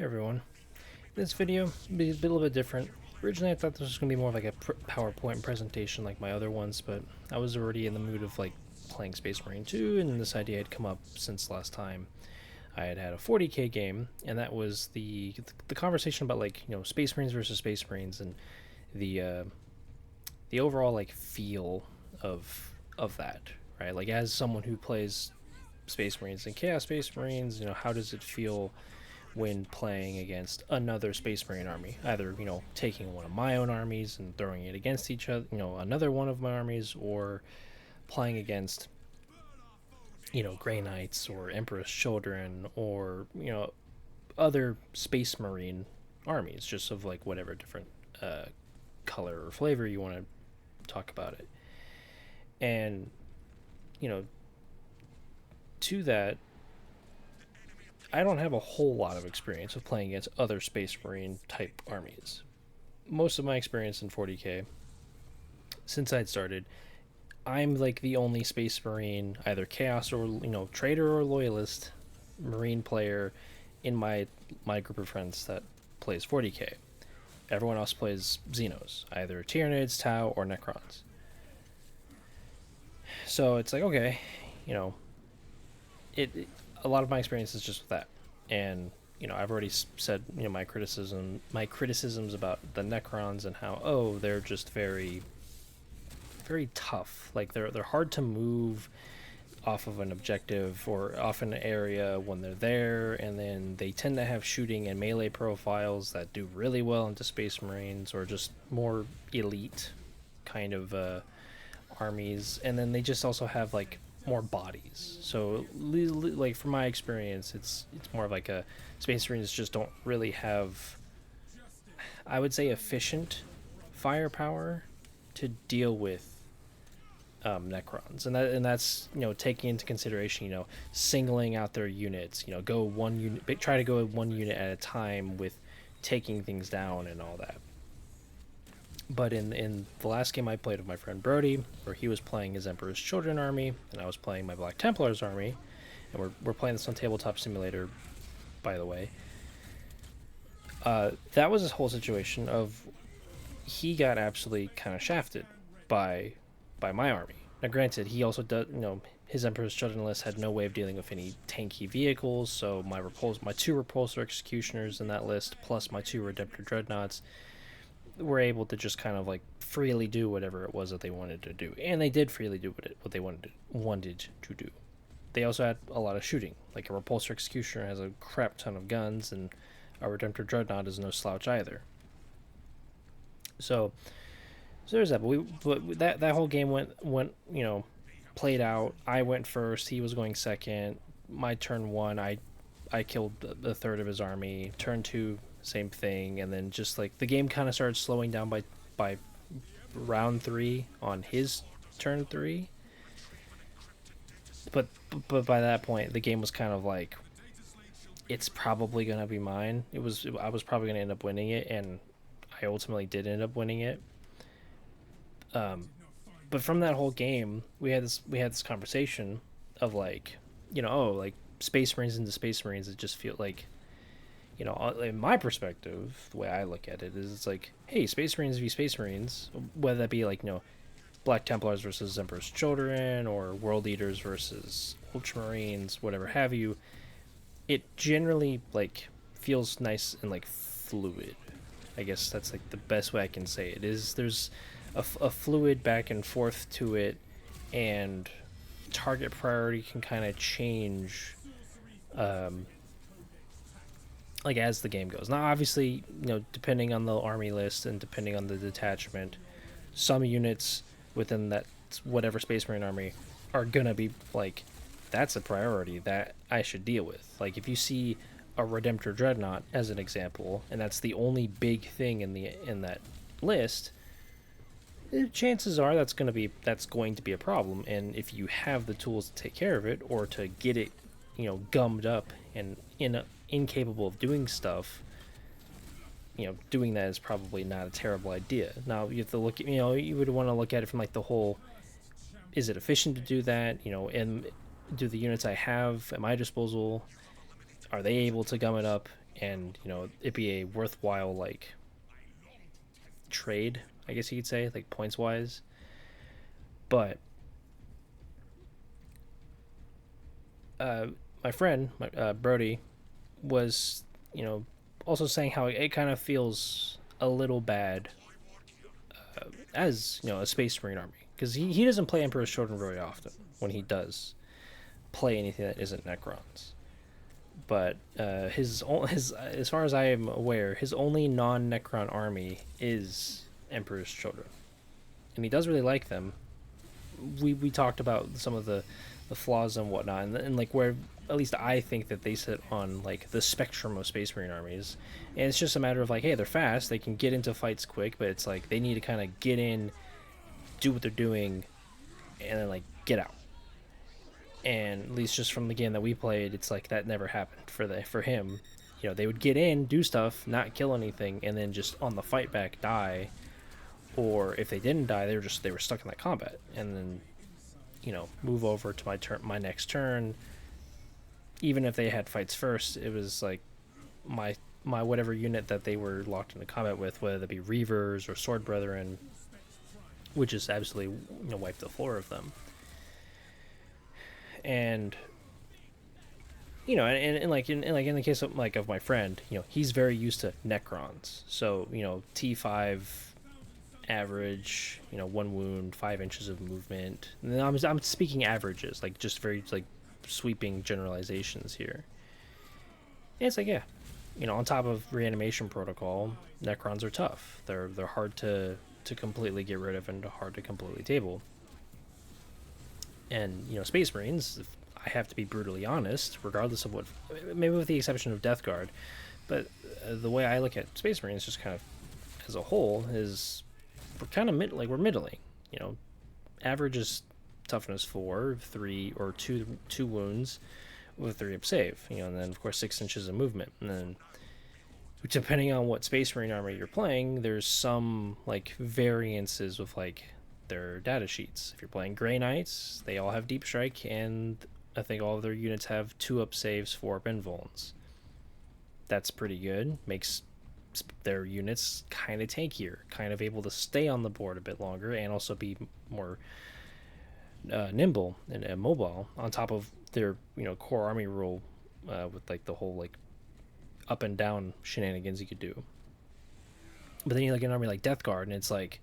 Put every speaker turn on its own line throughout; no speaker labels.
everyone. This video will be a little bit different. Originally I thought this was going to be more of like a PowerPoint presentation like my other ones, but I was already in the mood of like playing Space Marine 2, and this idea had come up since last time I had a 40k game, and that was the conversation about like, Space Marines versus Space Marines, and the the overall like feel of that, right? Like, as someone who plays Space Marines and Chaos Space Marines, how does it feel when playing against another Space Marine army? Either, taking one of my own armies and throwing it against each other, another one of my armies, or playing against, Grey Knights or Emperor's Children, or, other Space Marine armies, just of like whatever different color or flavor you want to talk about it. And, you know, to that, I don't have a whole lot of experience with playing against other Space Marine type armies. Most of my experience in 40k, since I'd started, I'm like the only Space Marine, either Chaos or Traitor or Loyalist Marine player in my group of friends that plays 40k. Everyone else plays Xenos, either Tyranids, Tau, or Necrons. So it's like, okay, it a lot of my experience is just with that, and I've already said my criticisms about the Necrons and how they're just very very tough. Like, they're hard to move off of an objective or off an area when they're there, and then they tend to have shooting and melee profiles that do really well into Space Marines or just more elite kind of armies, and then they just also have like more bodies. So like, from my experience, it's more of like a Space Marines just don't really have, I would say, efficient firepower to deal with Necrons, and that's taking into consideration singling out their units, go one unit, try to go one unit at a time with taking things down and all that. But in the last game I played with my friend Brody, where he was playing his Emperor's Children army and I was playing my Black Templars army, and we're playing this on Tabletop Simulator, by the way, that was this whole situation of he got absolutely kind of shafted by my army. Now, granted, he also does, his Emperor's Children list had no way of dealing with any tanky vehicles, so my two Repulsor Executioners in that list, plus my two Redemptor Dreadnoughts, were able to just kind of like freely do whatever it was that they wanted to do, and they did freely do what they wanted to do. They also had a lot of shooting. Like, a Repulsor Executioner has a crap ton of guns, and a Redemptor Dreadnought is no slouch either. So there's that. But that whole game went played out. I went first. He was going second. My turn one, I killed a third of his army. Turn two, same thing. And then just like the game kind of started slowing down by round 3 on his turn 3. But by that point, the game was kind of like, it's probably gonna be mine. I was probably gonna end up winning it, and I ultimately did end up winning it. But from that whole game, we had this conversation of like, like Space Marines into Space Marines. It just feel like, in my perspective, the way I look at it is, it's like, hey, Space Marines v Space Marines, whether that be like, Black Templars versus Emperor's Children, or World Eaters versus Ultramarines, whatever have you, it generally like feels nice and like fluid. I guess that's like the best way I can say it. There's a fluid back and forth to it, and target priority can kind of change like as the game goes. Now, obviously, depending on the army list and depending on the detachment, some units within that whatever Space Marine army are gonna be like, that's a priority that I should deal with. Like, if you see a Redemptor Dreadnought as an example, and that's the only big thing in that list, chances are that's going to be a problem. And if you have the tools to take care of it, or to get it gummed up and incapable of doing stuff, doing that is probably not a terrible idea. Now, you have to look at, you would want to look at it from like the whole, is it efficient to do that? And do the units I have at my disposal, are they able to gum it up and it'd be a worthwhile like trade, I guess you could say, like points wise. But uh, my friend, Brody, was also saying how it kind of feels a little bad as a Space Marine army, because he doesn't play Emperor's Children very often when he does play anything that isn't Necrons. But his as far as I am aware, his only non-Necron army is Emperor's Children, and he does really like them. We talked about some of the flaws and whatnot, and like where at least I think that they sit on like the spectrum of Space Marine armies, and it's just a matter of like, hey, they're fast, they can get into fights quick, but it's like they need to kind of get in, do what they're doing, and then like get out. And at least just from the game that we played, it's like that never happened for him. They would get in, do stuff, not kill anything, and then just on the fight back die. Or if they didn't die, they were stuck in that combat, and then move over to my next turn. Even if they had fights first, it was like my whatever unit that they were locked into combat with, whether they be Reavers or Sword Brethren, would just absolutely wipe the floor of them. And and like in the case of my friend, he's very used to Necrons, so T5 average, 1 wound, 5 inches of movement. And I'm speaking averages, like just very like sweeping generalizations here. And it's like, yeah, on top of reanimation protocol, Necrons are tough. They're hard to completely get rid of and hard to completely table. And Space Marines, if I have to be brutally honest, regardless of what, maybe with the exception of Death Guard, but the way I look at Space Marines, just kind of as a whole, is we're kind of we're middling. Average is toughness 4, 3 or 2 wounds with 3 up save. And then of course 6 inches of movement. And then depending on what Space Marine armor you're playing, there's some like variances with like their data sheets. If you're playing Grey Knights, they all have Deep Strike, and I think all of their units have 2 up saves, 4 up invulns. That's pretty good. Makes their units kind of tankier, kind of able to stay on the board a bit longer, and also be more nimble and mobile. On top of their core army rule with like the whole like up and down shenanigans you could do. But then you like an army like Death Guard, and it's like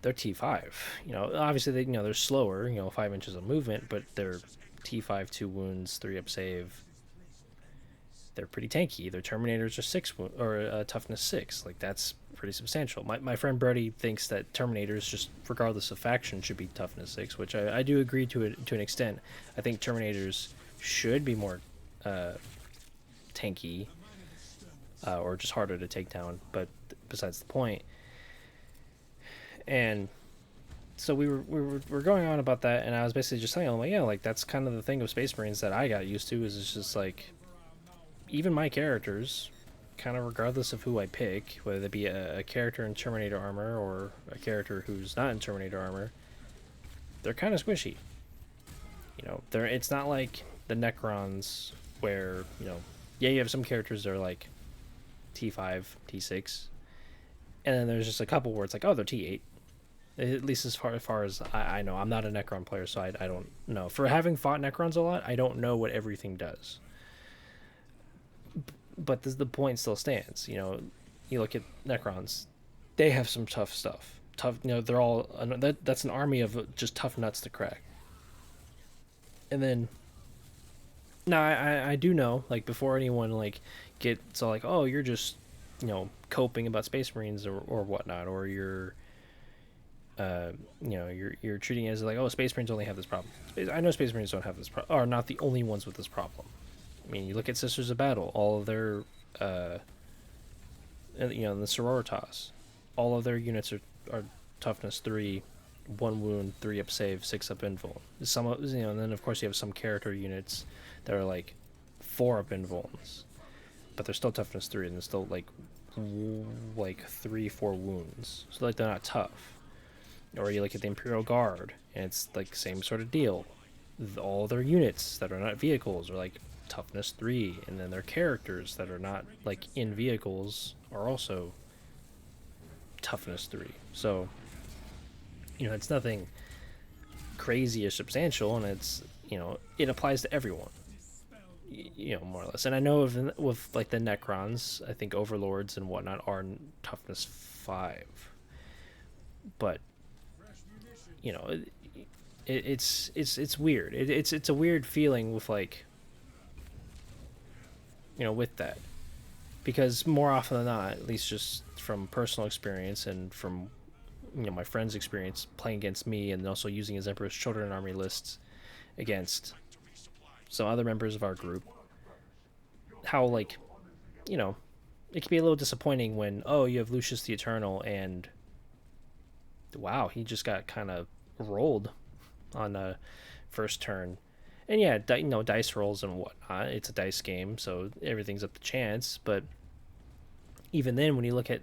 they're T5. Obviously they they're slower, 5 inches of movement, but they're T5, 2 wounds, 3 up save. They're pretty tanky. Their Terminators are 6 or toughness 6. Like that's pretty substantial. My friend Brody thinks that Terminators, just regardless of faction, should be toughness 6, which I do agree to an extent. I think Terminators should be more tanky or just harder to take down. But besides the point. And so we were going on about that, and I was basically just telling him, like, yeah, like that's kind of the thing of Space Marines that I got used to, is it's just like, even my characters, kind of regardless of who I pick, whether they be a character in Terminator armor or a character who's not in Terminator armor, they're kind of squishy. It's not like the Necrons where, yeah, you have some characters that are like T5, T6, and then there's just a couple where it's like, oh, they're T8. At least as far as I know. I'm not a Necron player, so I don't know. For having fought Necrons a lot, I don't know what everything does. But the point still stands. You look at Necrons, they have some tough stuff. Tough, they're all that's an army of just tough nuts to crack. And then, now I do know, like, before anyone like gets all like, oh, you're just coping about Space Marines or whatnot, or you're you're treating it as like, oh, Space Marines only have this problem. I know Space Marines don't have this problem, are not the only ones with this problem. I mean, you look at Sisters of Battle, all of their, the Sororitas, all of their units are toughness 3, 1 wound, 3 up save, 6 up invuln. And then of course you have some character units that are like 4 up invulns, but they're still toughness 3, and they're still like 3, 4 wounds. So like they're not tough. Or you look at the Imperial Guard, and it's like same sort of deal. All their units that are not vehicles are like toughness 3, and then their characters that are not like in vehicles are also toughness 3. So, it's nothing crazy or substantial, and it applies to everyone, more or less. And I know with like the Necrons, I think overlords and whatnot are toughness 5, but it's weird. It's a weird feeling with like with that, because more often than not, at least just from personal experience and from my friend's experience playing against me, and also using his Emperor's Children army lists against some other members of our group, how like it can be a little disappointing when you have Lucius the Eternal and wow, he just got kind of rolled on a first turn. And yeah, dice rolls and whatnot. It's a dice game, so everything's up to chance. But even then, when you look at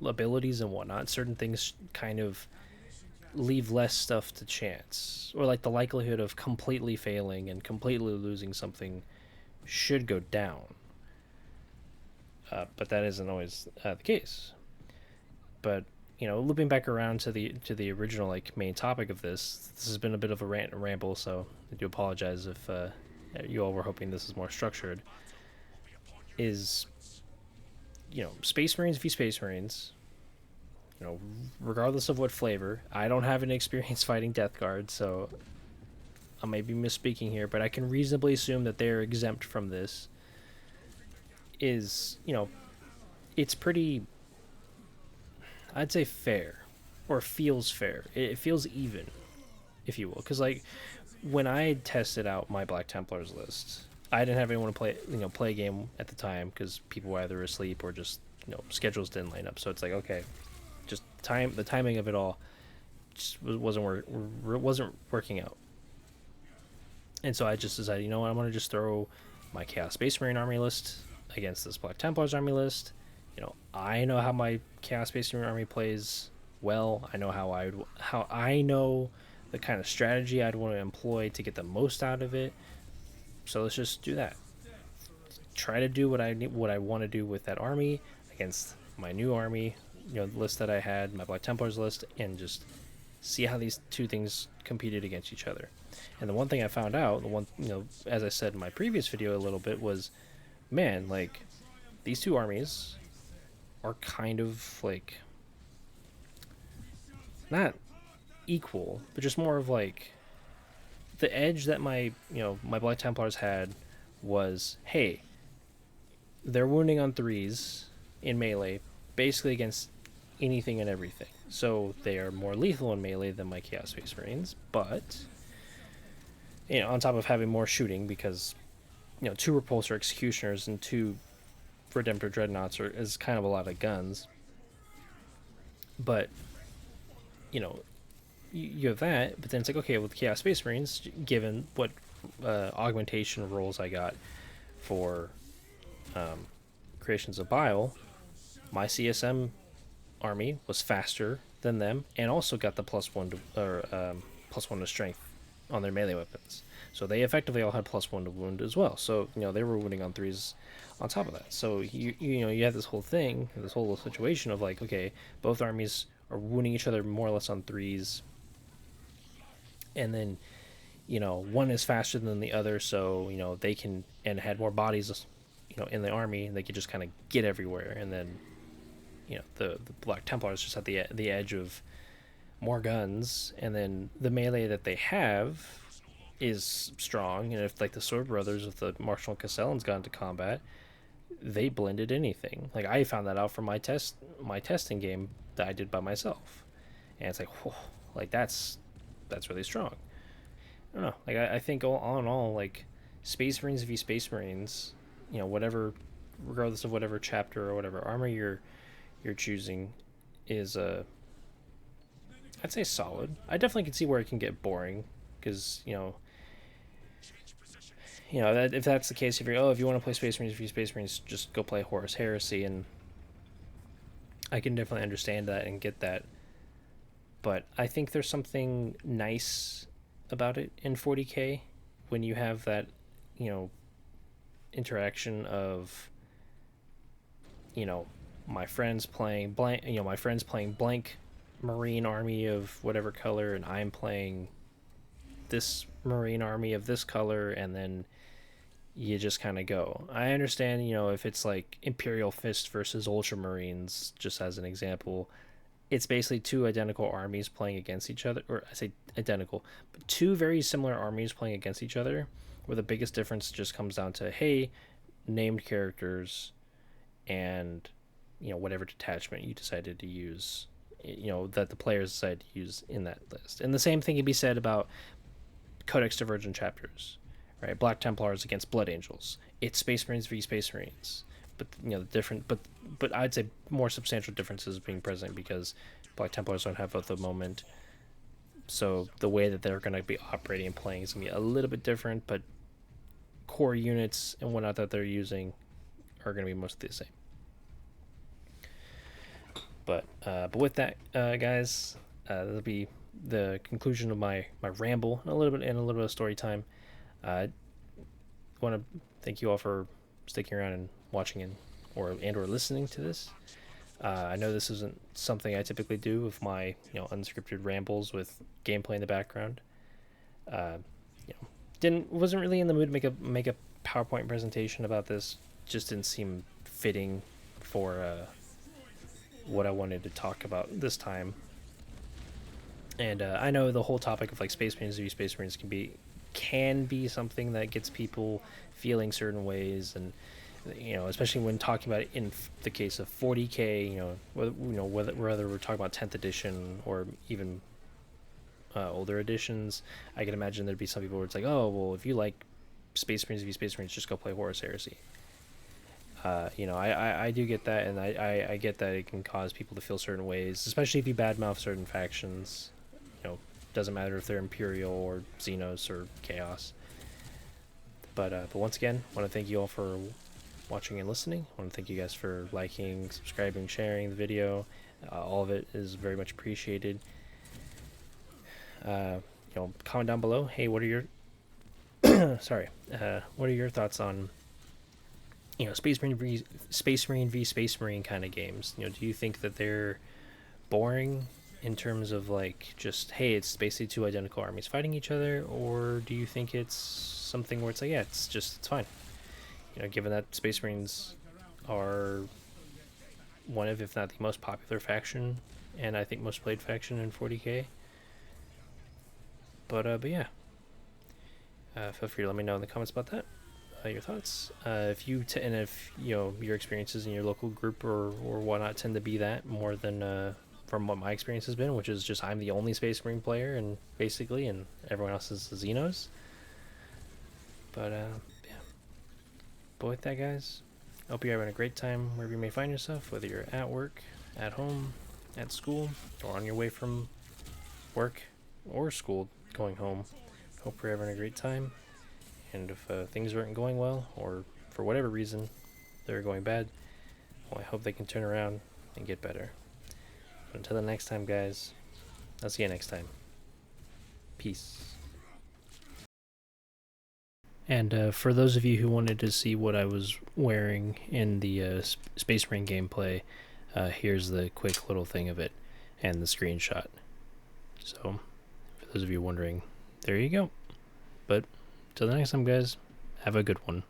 abilities and whatnot, certain things kind of leave less stuff to chance, or like the likelihood of completely failing and completely losing something should go down. But that isn't always the case. But looping back around to the original like main topic of this has been a bit of a rant and ramble, so I do apologize if you all were hoping this is more structured. Is Space Marines v Space Marines, regardless of what flavor. I don't have any experience fighting Death Guard, so I may be misspeaking here, but I can reasonably assume that they're exempt from this. Is it's pretty, I'd say, fair, or feels fair. It feels even, if you will, because like when I tested out my Black Templars list, I didn't have anyone to play a game at the time because people were either asleep or just schedules didn't line up. So it's like, okay, just the timing of it all just wasn't working out. And so I just decided, I'm going to just throw my Chaos Space Marine army list against this Black Templars army list. I know how my Chaos Space Marine army plays well. I know how I know the kind of strategy I'd want to employ to get the most out of it. So let's just do that. Try to do what I want to do with that army against my new army, the list that I had, my Black Templars list, and just see how these two things competed against each other. And the one thing I found out, as I said in my previous video a little bit, was, man, like, these two armies are kind of like not equal, but just more of like the edge that my Black Templars had was, hey, they're wounding on 3s in melee basically against anything and everything, so they are more lethal in melee than my Chaos Space Marines, but on top of having more shooting, because 2 Repulsor Executioners and 2 Redemptor Dreadnoughts is kind of a lot of guns. But you have that, but then it's like, okay, with Chaos Space Marines, given what augmentation rolls I got for Creations of Bile, my CSM army was faster than them, and also got the +1 to strength on their melee weapons. So they effectively all had +1 to wound as well. So they were wounding on 3s on top of that. So you have this whole thing, this whole situation of like, okay, both armies are wounding each other more or less on 3s, and then one is faster than the other, so they can, and had more bodies in the army, and they could just kind of get everywhere. And then the Black Templars just had the edge of more guns, and then the melee that they have is strong. And if like the Sword Brothers with the Marshall and Castellans got into combat, they blended anything. Like I found that out from my testing game that I did by myself, and it's like, whoa, like that's really strong. I don't know. Like I think all in all, like Space Marines v Space Marines, whatever, regardless of whatever chapter or whatever armor you're choosing, is I'd say solid. I definitely can see where it can get boring, because that if that's the case, if you want to play Space Marines v Space Marines, just go play Horus Heresy, and I can definitely understand that and get that. But I think there's something nice about it in 40k when you have that, interaction of, you know, my friends playing blank, my friends playing blank Marine army of whatever color, and I'm playing this Marine army of this color, and then you just kind of go. I understand, if it's like Imperial Fist versus Ultramarines, just as an example, it's basically two identical armies playing against each other, or I say identical, but two very similar armies playing against each other, where the biggest difference just comes down to, hey, named characters and, whatever detachment you decided to use, that the players decided to use in that list. And the same thing can be said about Codex Divergent chapters, right? Black Templars against Blood Angels. It's Space Marines v Space Marines, but the different, but I'd say more substantial differences being present because Black Templars don't have at the moment. So the way that they're going to be operating and playing is going to be a little bit different, but core units and whatnot that they're using are going to be mostly the same. But with that, guys, that'll be the conclusion of my ramble and a little bit of story time. I want to thank you all for sticking around and watching or listening to this. I know this isn't something I typically do with my unscripted rambles with gameplay in the background. Wasn't really in the mood to make a PowerPoint presentation about this. Just didn't seem fitting for what I wanted to talk about this time. And I know the whole topic of like Space Marines v Space Marines can be something that gets people feeling certain ways, and especially when talking about it in the case of 40k, whether we're talking about 10th edition or even older editions. I can imagine there'd be some people where it's like, oh well, if you like Space Marines v Space Marines, just go play Horus Heresy. I do get that, and I get that it can cause people to feel certain ways, especially if you badmouth certain factions. Doesn't matter if they're Imperial or Xenos or Chaos. But once again, I want to thank you all for watching and listening. I want to thank you guys for liking, subscribing, sharing the video. All of it is very much appreciated. Comment down below. Hey, what are your what are your thoughts on Space Marine v Space Marine kind of games? Do you think that they're boring in terms of like just, hey, it's basically two identical armies fighting each other, or do you think it's something where it's like, yeah, it's fine? Given that Space Marines are one of, if not the most popular faction, and I think most played faction in 40k. But yeah, feel free to let me know in the comments about that. Your thoughts. If your experiences in your local group or whatnot tend to be that more than from what my experience has been, which is just I'm the only Space Marine player and everyone else is the Xenos. But yeah. But with that, guys, I hope you're having a great time wherever you may find yourself, whether you're at work, at home, at school, or on your way from work or school going home. Hope you're having a great time. And if things aren't going well, or for whatever reason they're going bad, well, I hope they can turn around and get better. But until the next time, guys, I'll see you next time. Peace. And for those of you who wanted to see what I was wearing in the Space Marine gameplay, here's the quick little thing of it and the screenshot. So, for those of you wondering, there you go. But till the next time, guys, have a good one.